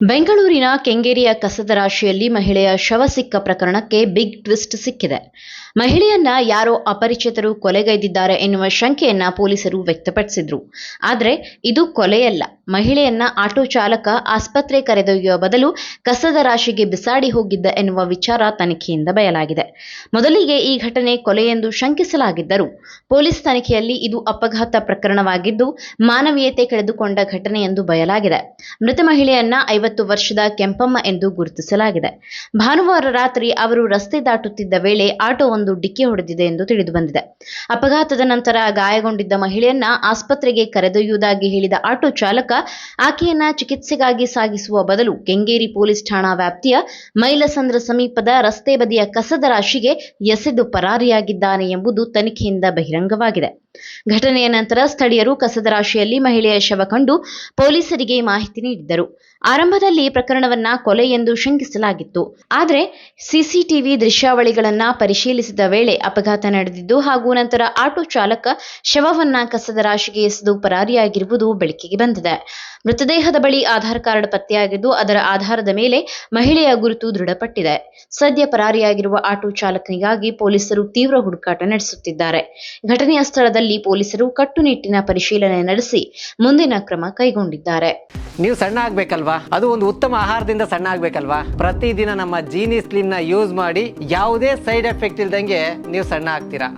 ಬೆಂಗಳೂರಿನ ಕೆಂಗೇರಿಯ ಕಸದ ರಾಶಿಯಲ್ಲಿ ಮಹಿಳೆಯ ಶವ ಸಿಕ್ಕ ಪ್ರಕರಣಕ್ಕೆ ಬಿಗ್ ಟ್ವಿಸ್ಟ್ ಸಿಕ್ಕಿದೆ. ಮಹಿಳೆಯನ್ನ ಯಾರೋ ಅಪರಿಚಿತರು ಕೊಲೆಗೈದಿದ್ದಾರೆ ಎನ್ನುವ ಶಂಕೆಯನ್ನ ಪೊಲೀಸರು ವ್ಯಕ್ತಪಡಿಸಿದ್ರು. ಆದರೆ ಇದು ಕೊಲೆಯಲ್ಲ. ಮಹಿಳೆಯನ್ನ ಆಟೋ ಚಾಲಕ ಆಸ್ಪತ್ರೆ ಕರೆದೊಯ್ಯುವ ಬದಲು ಕಸದ ರಾಶಿಗೆ ಬಿಸಾಡಿ ಹೋಗಿದ್ದ ಎನ್ನುವ ವಿಚಾರ ತನಿಖೆಯಿಂದ ಬಯಲಾಗಿದೆ. ಮೊದಲಿಗೆ ಈ ಘಟನೆ ಕೊಲೆ ಎಂದು ಶಂಕಿಸಲಾಗಿದ್ದರೂ ಪೊಲೀಸ್ ತನಿಖೆಯಲ್ಲಿ ಇದು ಅಪಘಾತ ಪ್ರಕರಣವಾಗಿದ್ದು ಮಾನವೀಯತೆ ಕಳೆದುಕೊಂಡ ಘಟನೆ ಎಂದು ಬಯಲಾಗಿದೆ. ಮೃತ ಮಹಿಳೆಯನ್ನ 50 ವರ್ಷದ ಕೆಂಪಮ್ಮ ಎಂದು ಗುರುತಿಸಲಾಗಿದೆ. ಭಾನುವಾರ ರಾತ್ರಿ ಅವರು ರಸ್ತೆ ದಾಟುತ್ತಿದ್ದ ವೇಳೆ ಆಟೋವೊಂದು ಡಿಕ್ಕಿ ಹೊಡೆದಿದೆ ಎಂದು ತಿಳಿದುಬಂದಿದೆ. ಅಪಘಾತದ ನಂತರ ಗಾಯಗೊಂಡಿದ್ದ ಮಹಿಳೆಯನ್ನ ಆಸ್ಪತ್ರೆಗೆ ಕರೆದೊಯ್ಯುವುದಾಗಿ ಹೇಳಿದ ಆಟೋ ಚಾಲಕ ಆಕೆಯನ್ನ ಚಿಕಿತ್ಸೆಗಾಗಿ ಸಾಗಿಸುವ ಬದಲು ಕೆಂಗೇರಿ ಪೊಲೀಸ್ ಠಾಣಾ ವ್ಯಾಪ್ತಿಯ ಮೈಲಸಂದ್ರ ಸಮೀಪದ ರಸ್ತೆ ಬದಿಯ ಕಸದ ರಾಶಿಗೆ ಎಸೆದು ಪರಾರಿಯಾಗಿದ್ದಾನೆ ಎಂಬುದು ತನಿಖೆಯಿಂದ ಬಹಿರಂಗವಾಗಿದೆ. ಘಟನೆಯ ನಂತರ ಸ್ಥಳೀಯರು ಕಸದ ರಾಶಿಯಲ್ಲಿ ಮಹಿಳೆಯ ಶವ ಕಂಡು ಪೊಲೀಸರಿಗೆ ಮಾಹಿತಿ ನೀಡಿದ್ದರು. ಆರಂಭದಲ್ಲಿ ಪ್ರಕರಣವನ್ನ ಕೊಲೆ ಎಂದು ಶಂಕಿಸಲಾಗಿತ್ತು. ಆದರೆ ಸಿಸಿಟಿವಿ ದೃಶ್ಯಾವಳಿಗಳನ್ನ ಪರಿಶೀಲಿಸಿದ ವೇಳೆ ಅಪಘಾತ ನಡೆದಿದ್ದು ಹಾಗೂ ನಂತರ ಆಟೋ ಚಾಲಕ ಶವವನ್ನ ಕಸದ ರಾಶಿಗೆ ಎಸೆದು ಪರಾರಿಯಾಗಿರುವುದು ಬೆಳಕಿಗೆ ಬಂದಿದೆ. ಮೃತದೇಹದ ಬಳಿ ಆಧಾರ್ ಕಾರ್ಡ್ ಪತ್ತೆಯಾಗಿದ್ದು ಅದರ ಆಧಾರದ ಮೇಲೆ ಮಹಿಳೆಯ ಗುರುತು ದೃಢಪಟ್ಟಿದೆ. ಸದ್ಯ ಪರಾರಿಯಾಗಿರುವ ಆಟೋ ಚಾಲಕನಿಗಾಗಿ ಪೊಲೀಸರು ತೀವ್ರ ಹುಡುಕಾಟ ನಡೆಸುತ್ತಿದ್ದಾರೆ. ಘಟನೆಯ ಸ್ಥಳದಲ್ಲಿ ಪೊಲೀಸರು ಕಟ್ಟುನಿಟ್ಟಿನ ಪರಿಶೀಲನೆ ನಡೆಸಿ ಮುಂದಿನ ಕ್ರಮ ಕೈಗೊಂಡಿದ್ದಾರೆ. ನೀವು ಸಣ್ಣ ಆಗ್ಬೇಕಲ್ವಾ? ಅದು ಒಂದು ಉತ್ತಮ ಆಹಾರದಿಂದ ಸಣ್ಣ ಆಗ್ಬೇಕಲ್ವಾ? ಪ್ರತಿದಿನ ನಮ್ಮ ಜೀನಿ ಸ್ಲಿಮ್ ನ ಯೂಸ್ ಮಾಡಿ ಯಾವುದೇ ಸೈಡ್ ಎಫೆಕ್ಟ್ ಇಲ್ದಂಗೆ ನೀವು ಸಣ್ಣ ಆಗ್ತೀರಾ.